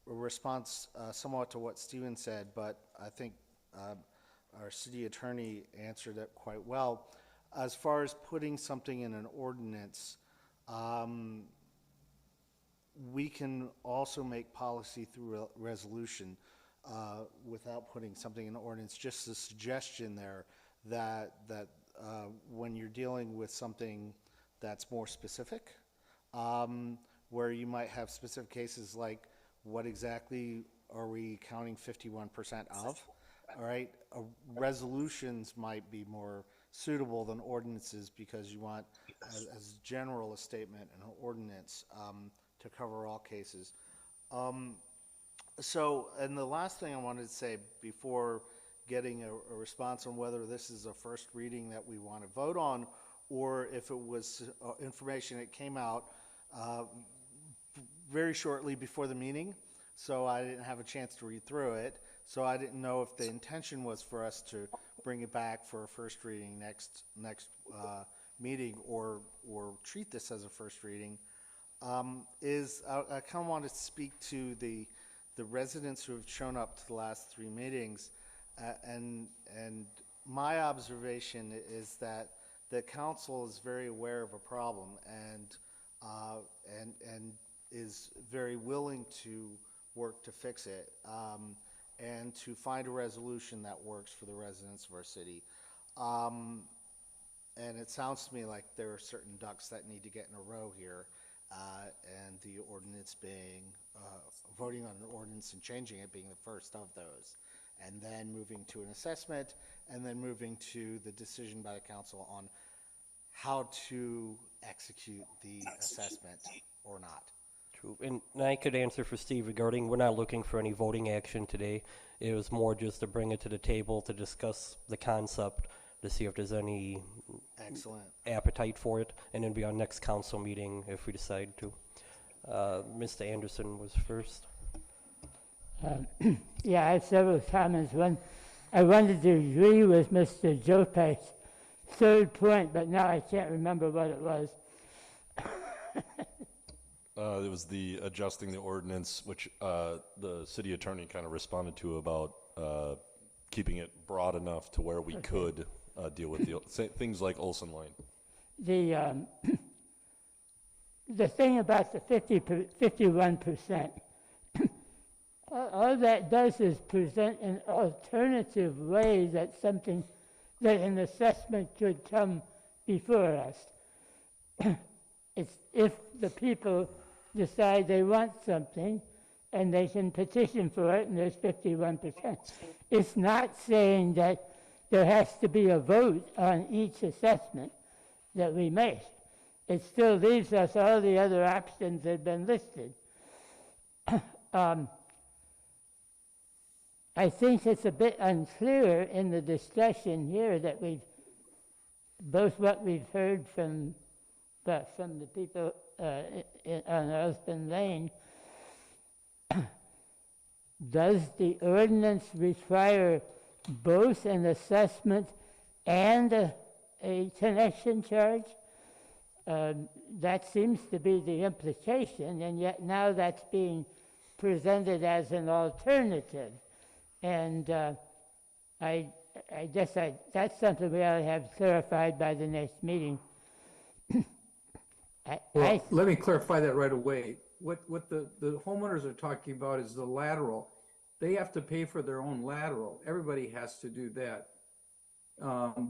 [SPEAKER 10] response somewhat to what Stephen said, but I think our city attorney answered it quite well. As far as putting something in an ordinance, we can also make policy through resolution without putting something in an ordinance. Just a suggestion there that when you're dealing with something that's more specific, where you might have specific cases like what exactly are we counting 51% of? All right, resolutions might be more suitable than ordinances because you want, as general a statement, an ordinance to cover all cases. So, and the last thing I wanted to say before getting a response on whether this is a first reading that we want to vote on, or if it was information that came out very shortly before the meeting, so I didn't have a chance to read through it. So I didn't know if the intention was for us to bring it back for a first reading next meeting, or treat this as a first reading. I kind of want to speak to the residents who have shown up to the last 3 meetings, and my observation is that the council is very aware of a problem and is very willing to work to fix it. And to find a resolution that works for the residents of our city. And it sounds to me like there are certain ducks that need to get in a row here, and the ordinance being, voting on an ordinance and changing it being the first of those, and then moving to an assessment, and then moving to the decision by the council on how to execute the assessment or not.
[SPEAKER 1] True. And I could answer for Steve regarding, we're not looking for any voting action today. It was more just to bring it to the table to discuss the concept, to see if there's any
[SPEAKER 10] Excellent.
[SPEAKER 1] appetite for it, and then be our next council meeting if we decide to. Mr. Anderson was first.
[SPEAKER 9] Yeah, I have several comments. One, I wanted to agree with Mr. Jopek's third point, but now I can't remember what it was.
[SPEAKER 8] It was the adjusting the ordinance, which the city attorney kind of responded to about keeping it broad enough to where we could deal with things like Olson Lane.
[SPEAKER 9] The thing about the 51%, all that does is present an alternative way that something, that an assessment could come before us. It's if the people decide they want something and they can petition for it and there's 51%. It's not saying that there has to be a vote on each assessment that we make. It still leaves us all the other options that have been listed. I think it's a bit unclear in the discussion here that both what we've heard from the people on Elston Lane. Does the ordinance require both an assessment and a connection charge? That seems to be the implication, and yet now that's being presented as an alternative. And I guess that's something we ought to have clarified by the next meeting.
[SPEAKER 2] Let me clarify that right away. What the homeowners are talking about is the lateral. They have to pay for their own lateral. Everybody has to do that.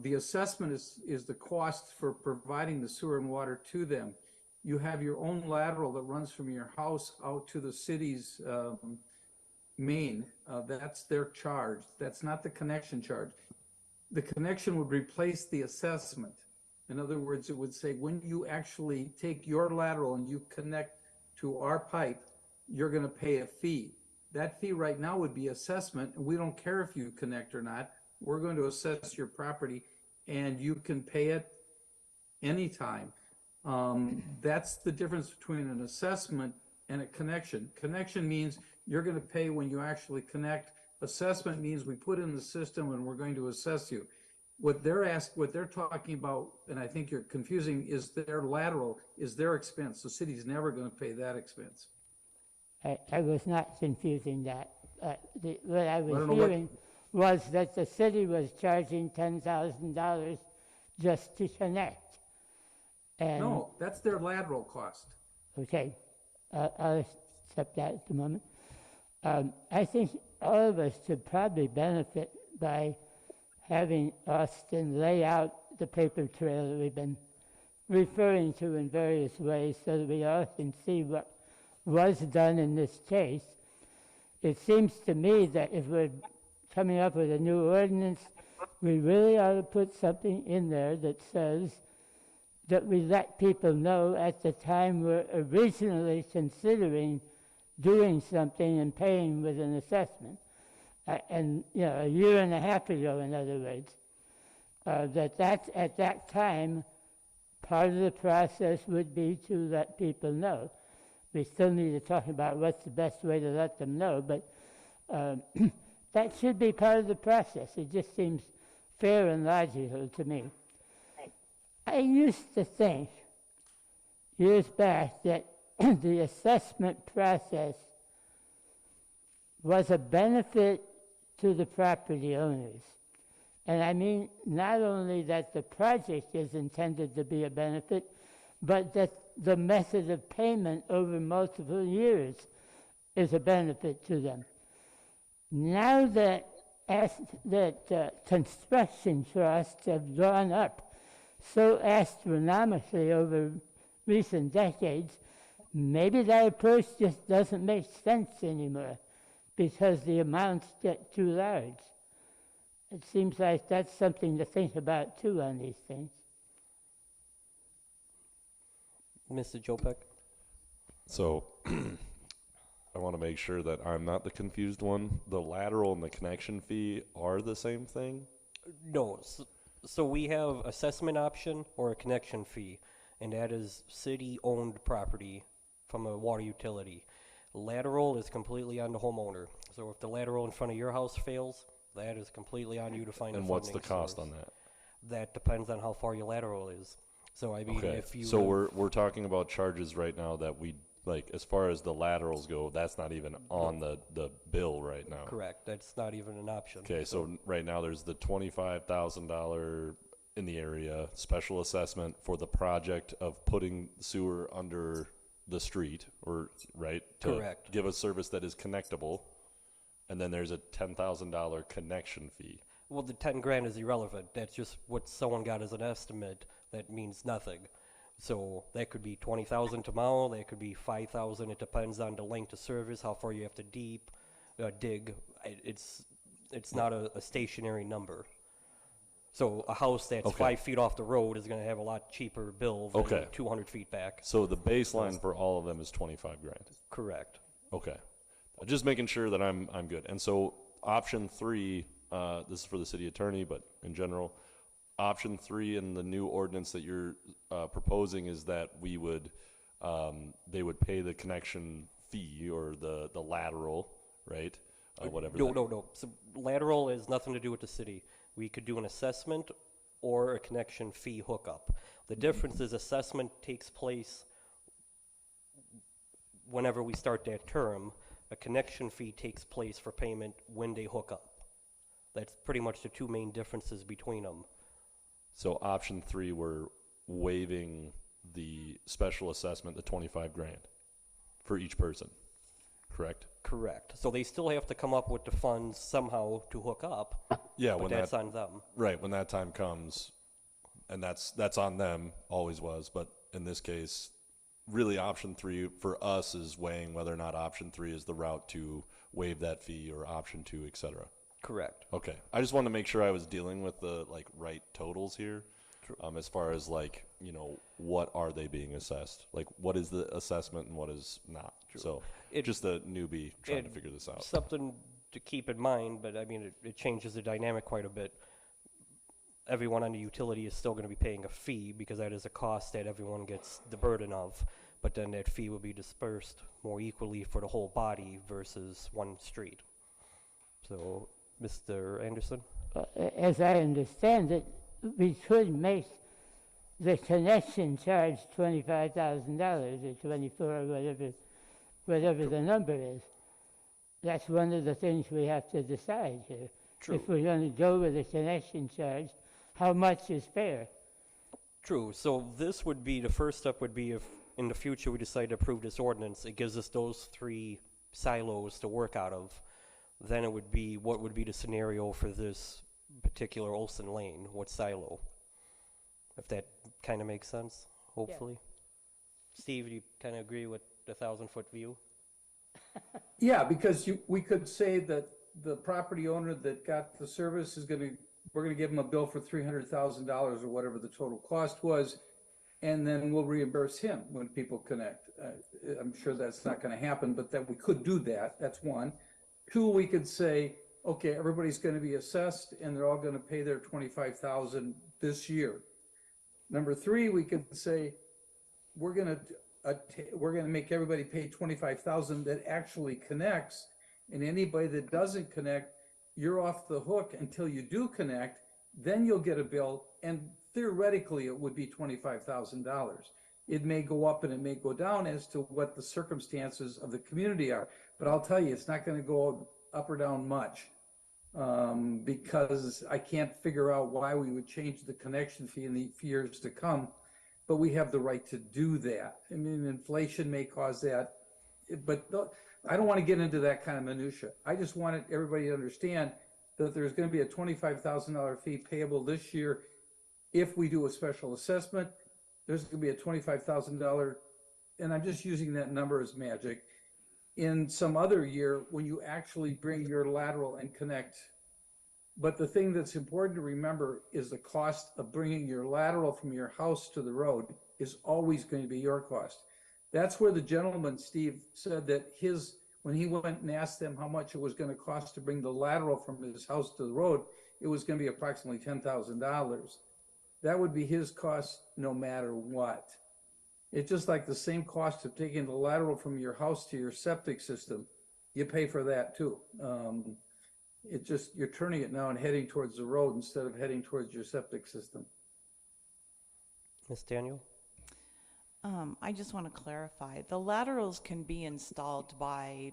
[SPEAKER 2] The assessment is the cost for providing the sewer and water to them. You have your own lateral that runs from your house out to the city's main. That's their charge. That's not the connection charge. The connection would replace the assessment. In other words, it would say when you actually take your lateral and you connect to our pipe, you're going to pay a fee. That fee right now would be assessment, and we don't care if you connect or not. We're going to assess your property, and you can pay it anytime. That's the difference between an assessment and a connection. Connection means you're going to pay when you actually connect. Assessment means we put in the system and we're going to assess you. What they're talking about, and I think you're confusing, is their lateral is their expense. The city's never going to pay that expense.
[SPEAKER 9] I was not confusing that. What I was hearing was that the city was charging $10,000 just to connect. And
[SPEAKER 2] no, that's their lateral cost.
[SPEAKER 9] Okay, I'll accept that at the moment. I think all of us should probably benefit by having Austin lay out the paper trail that we've been referring to in various ways so that we all can see what was done in this case. It seems to me that if we're coming up with a new ordinance, we really ought to put something in there that says that we let people know at the time we're originally considering doing something and paying with an assessment. And a year and a half ago, in other words, that's at that time, part of the process would be to let people know. We still need to talk about what's the best way to let them know, but that should be part of the process. It just seems fair and logical to me. I used to think years back that the assessment process was a benefit to the property owners. And I mean not only that the project is intended to be a benefit, but that the method of payment over multiple years is a benefit to them. Now that construction costs have gone up so astronomically over recent decades, maybe that approach just doesn't make sense anymore because the amounts get too large. It seems like that's something to think about too on these things.
[SPEAKER 1] Mr. Jopek?
[SPEAKER 8] So I want to make sure that I'm not the confused one. The lateral and the connection fee are the same thing?
[SPEAKER 1] No, so we have assessment option or a connection fee, and that is city-owned property from a water utility. Lateral is completely on the homeowner. So if the lateral in front of your house fails, that is completely on you to find a
[SPEAKER 8] And what's the
[SPEAKER 1] funding
[SPEAKER 8] cost
[SPEAKER 1] source.
[SPEAKER 8] on that?
[SPEAKER 1] That depends on how far your lateral is. So I mean,
[SPEAKER 8] Okay,
[SPEAKER 1] if you
[SPEAKER 8] so
[SPEAKER 1] live-
[SPEAKER 8] we're talking about charges right now that we, like, as far as the laterals go, that's not even on the bill right now.
[SPEAKER 1] correct, that's not even an option.
[SPEAKER 8] Okay, so right now there's the $25,000 in the area special assessment for the project of putting sewer under the street, or, right? To
[SPEAKER 1] Correct.
[SPEAKER 8] give a service that is connectable, and then there's a $10,000 connection fee.
[SPEAKER 1] Well, the 10 grand is irrelevant. That's just what someone got as an estimate. That means nothing. So that could be 20,000 tomorrow. That could be 5,000. It depends on the length of service, how far you have to dig. It's not a stationary number. So a house that's
[SPEAKER 8] Okay.
[SPEAKER 1] 5 feet off the road is going to have a lot cheaper bill than
[SPEAKER 8] Okay.
[SPEAKER 1] 200 feet back.
[SPEAKER 8] So the baseline for all of them is 25 grand.
[SPEAKER 1] Correct.
[SPEAKER 8] Okay. Just making sure that I'm good. And so option 3, this is for the city attorney, but in general, option 3 in the new ordinance that you're proposing is that we would, they would pay the connection fee or the lateral, right? Whatever.
[SPEAKER 1] No. So lateral has nothing to do with the city. We could do an assessment or a connection fee hookup. The difference is assessment takes place whenever we start that term. A connection fee takes place for payment when they hook up. That's pretty much the two main differences between them.
[SPEAKER 8] So option 3, we're waiving the special assessment, the 25 grand for each person, correct?
[SPEAKER 1] Correct. So they still have to come up with the funds somehow to hook up.
[SPEAKER 8] Yeah,
[SPEAKER 1] but
[SPEAKER 8] when
[SPEAKER 1] that's
[SPEAKER 8] that,
[SPEAKER 1] on them.
[SPEAKER 8] right, when that time comes, and that's on them, always was, but in this case, really option 3 for us is weighing whether or not option 3 is the route to waive that fee, or option 2, et cetera.
[SPEAKER 1] Correct.
[SPEAKER 8] Okay, I just wanted to make sure I was dealing with the, like, right totals here. As far as, like, you know, what are they being assessed? Like, what is the assessment and what is not? So, just a newbie trying to figure this out.
[SPEAKER 1] Something to keep in mind, but I mean, it changes the dynamic quite a bit. Everyone on the utility is still going to be paying a fee because that is a cost that everyone gets the burden of, but then that fee will be dispersed more equally for the whole body versus one street. So, Mr. Anderson?
[SPEAKER 9] As I understand it, we could make the connection charge $25,000 or 24 or whatever the number is. That's one of the things we have to decide here.
[SPEAKER 1] True.
[SPEAKER 9] If we're going to go with a connection charge, how much is fair?
[SPEAKER 1] True. So this would be, the first step would be if in the future we decide to approve this ordinance, it gives us those 3 silos to work out of. Then it would be, what would be the scenario for this particular Olson Lane? What silo? If that kind of makes sense, hopefully. Steve, do you kind of agree with the 1,000-foot view?
[SPEAKER 2] Yeah, because we could say that the property owner that got the service is we're gonna give them a bill for $300,000 or whatever the total cost was, and then we'll reimburse him when people connect. I'm sure that's not gonna happen, but that we could do that, that's one. 2, we could say, okay, everybody's gonna be assessed and they're all gonna pay their $25,000 this year. Number 3, we could say, we're gonna make everybody pay $25,000 that actually connects, and anybody that doesn't connect, you're off the hook until you do connect, then you'll get a bill, and theoretically it would be $25,000. It may go up and it may go down as to what the circumstances of the community are, but I'll tell you, it's not gonna go up or down much, because I can't figure out why we would change the connection fee in the years to come. But we have the right to do that. I mean, inflation may cause that, but I don't want to get into that kind of minutia. I just wanted everybody to understand that there's going to be a $25,000 fee payable this year if we do a special assessment. There's going to be a $25,000, and I'm just using that number as magic, in some other year when you actually bring your lateral and connect. But the thing that's important to remember is the cost of bringing your lateral from your house to the road is always going to be your cost. That's where the gentleman, Steve, said that when he went and asked them how much it was gonna cost to bring the lateral from his house to the road, it was gonna be approximately $10,000. That would be his cost no matter what. It's just like the same cost of taking the lateral from your house to your septic system. You pay for that too. It just, you're turning it now and heading towards the road instead of heading towards your septic system.
[SPEAKER 1] Ms. Daniel?
[SPEAKER 11] I just want to clarify, the laterals can be installed by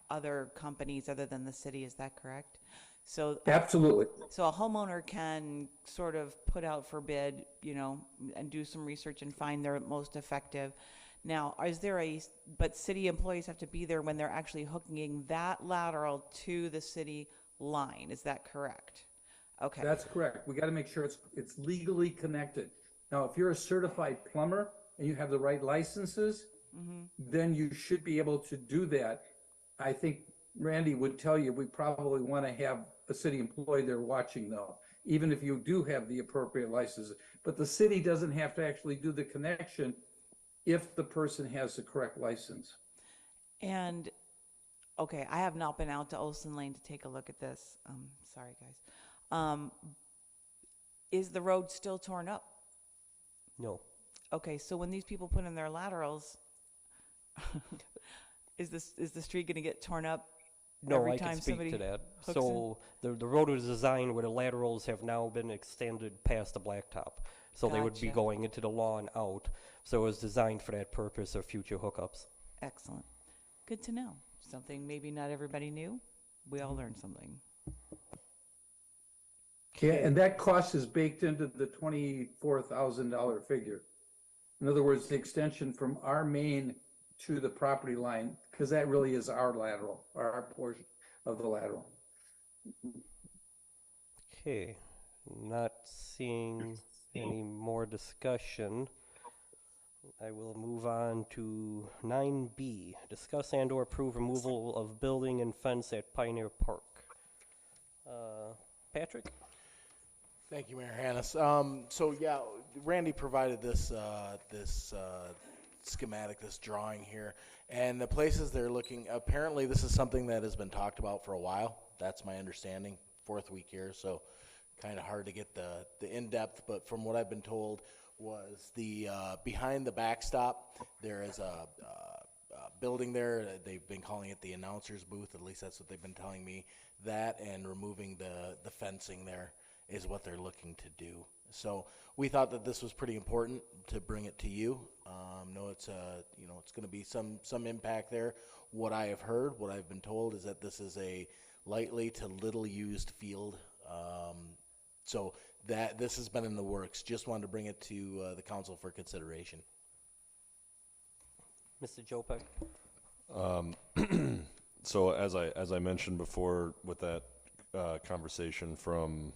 [SPEAKER 11] other companies other than the city, is that correct? So
[SPEAKER 2] Absolutely.
[SPEAKER 11] So a homeowner can sort of put out for bid, and do some research and find their most effective. Now, but city employees have to be there when they're actually hooking that lateral to the city line, is that correct? Okay.
[SPEAKER 2] That's correct. We got to make sure it's legally connected. Now, if you're a certified plumber and you have the right licenses, then you should be able to do that. I think Randy would tell you, we probably want to have a city employee there watching though, even if you do have the appropriate licenses. But the city doesn't have to actually do the connection if the person has the correct license.
[SPEAKER 11] And, okay, I have not been out to Olson Lane to take a look at this. Sorry, guys. Is the road still torn up?
[SPEAKER 1] No.
[SPEAKER 11] Okay, so when these people put in their laterals, is the street going to get torn up
[SPEAKER 1] No,
[SPEAKER 11] every
[SPEAKER 1] I
[SPEAKER 11] time
[SPEAKER 1] can speak
[SPEAKER 11] somebody
[SPEAKER 1] to that.
[SPEAKER 11] hooks in?
[SPEAKER 1] So the road was designed where the laterals have now been extended past the blacktop. So they would be
[SPEAKER 11] Gotcha.
[SPEAKER 1] going into the lawn out. So it was designed for that purpose of future hookups.
[SPEAKER 11] Excellent. Good to know. Something maybe not everybody knew. We all learned something.
[SPEAKER 2] Yeah, and that cost is baked into the $24,000 figure. In other words, the extension from our main to the property line, because that really is our lateral, our portion of the lateral.
[SPEAKER 1] Okay, not seeing any more discussion. I will move on to 9B, discuss and/or approve removal of building and fence at Pioneer Park. Patrick?
[SPEAKER 4] Thank you, Mayor Hannes. So yeah, Randy provided this schematic, this drawing here, and the places they're looking. Apparently, this is something that has been talked about for a while. That's my understanding. 4th week here, so kind of hard to get the in depth. But from what I've been told, was the behind the backstop there is a building there. They've been calling it the announcer's booth. At least that's what they've been telling me. That and removing the fencing there is what they're looking to do. So we thought that this was pretty important to bring it to you. No, it's it's going to be some impact there. What I have heard, what I've been told, is that this is a lightly to little used field. So that this has been in the works. Just wanted to bring it to the council for consideration.
[SPEAKER 1] Mr. Jopek?
[SPEAKER 8] So as I mentioned before with that conversation from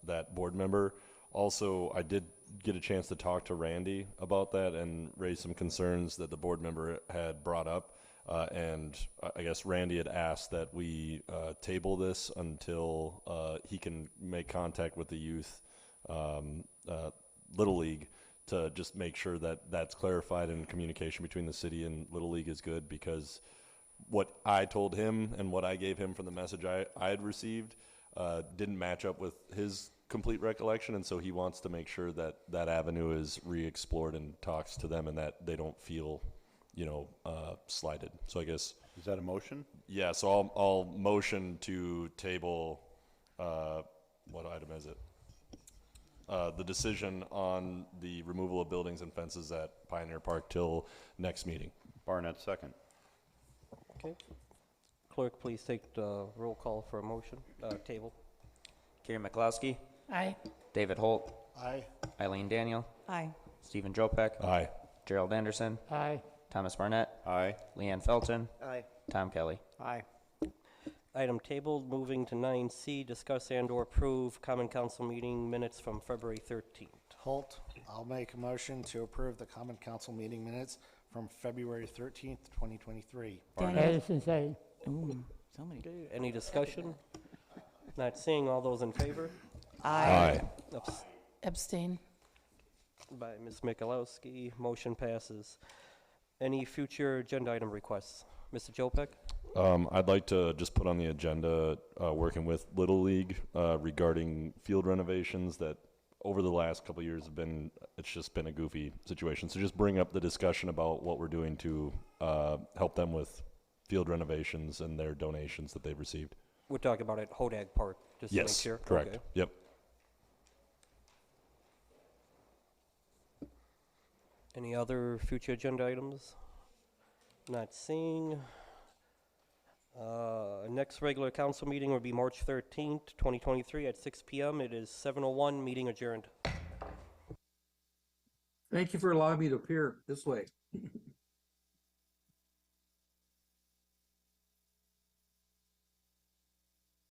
[SPEAKER 8] that board member, also I did get a chance to talk to Randy about that and raise some concerns that the board member had brought up. And I guess Randy had asked that we table this until he can make contact with the youth Little League to just make sure that that's clarified and communication between the city and Little League is good, because what I told him and what I gave him from the message I had received didn't match up with his complete recollection, and so he wants to make sure that that avenue is re-explored and talks to them and that they don't feel slighted. So I guess.
[SPEAKER 12] Is that a motion?
[SPEAKER 8] Yeah, so I'll motion to table, what item is it? The decision on the removal of buildings and fences at Pioneer Park till next meeting.
[SPEAKER 12] Barnett, second.
[SPEAKER 1] Okay. Clerk, please take the roll call for a motion, table.
[SPEAKER 3] Karen McCloskey,
[SPEAKER 9] Aye.
[SPEAKER 3] David Holt,
[SPEAKER 10] Aye.
[SPEAKER 3] Eileen Daniel,
[SPEAKER 11] Aye.
[SPEAKER 3] Stephen Jopek,
[SPEAKER 8] Aye.
[SPEAKER 3] Gerald Anderson,
[SPEAKER 9] Aye.
[SPEAKER 3] Thomas Barnett,
[SPEAKER 12] Aye.
[SPEAKER 3] Leanne Felton,
[SPEAKER 10] Aye.
[SPEAKER 3] Tom Kelly.
[SPEAKER 10] Aye.
[SPEAKER 1] Item tabled. Moving to 9C, discuss and/or approve common council meeting minutes from February 13th.
[SPEAKER 10] Holt, I'll make a motion to approve the common council meeting minutes from February 13th, 2023.
[SPEAKER 9] Edison say.
[SPEAKER 11] Ooh, so many.
[SPEAKER 1] Okay, any discussion? Not seeing. All those in favor?
[SPEAKER 8] Aye.
[SPEAKER 13] Abstain.
[SPEAKER 1] By Ms. Michalowski, motion passes. Any future agenda item requests? Mr. Jopek?
[SPEAKER 8] I'd like to just put on the agenda, working with Little League, regarding field renovations that over the last couple of years it's just been a goofy situation. So just bring up the discussion about what we're doing to, help them with field renovations and their donations that they've received.
[SPEAKER 1] We're talking about at Hodag Park, just to make
[SPEAKER 8] Yes,
[SPEAKER 1] sure?
[SPEAKER 8] correct.
[SPEAKER 1] Okay.
[SPEAKER 8] Yep.
[SPEAKER 1] Any other future agenda items? Not seeing. Next regular council meeting will be March 13th, 2023 at 6 p.m. It is 7:01, meeting adjourned.
[SPEAKER 2] Thank you for allowing me to appear this way.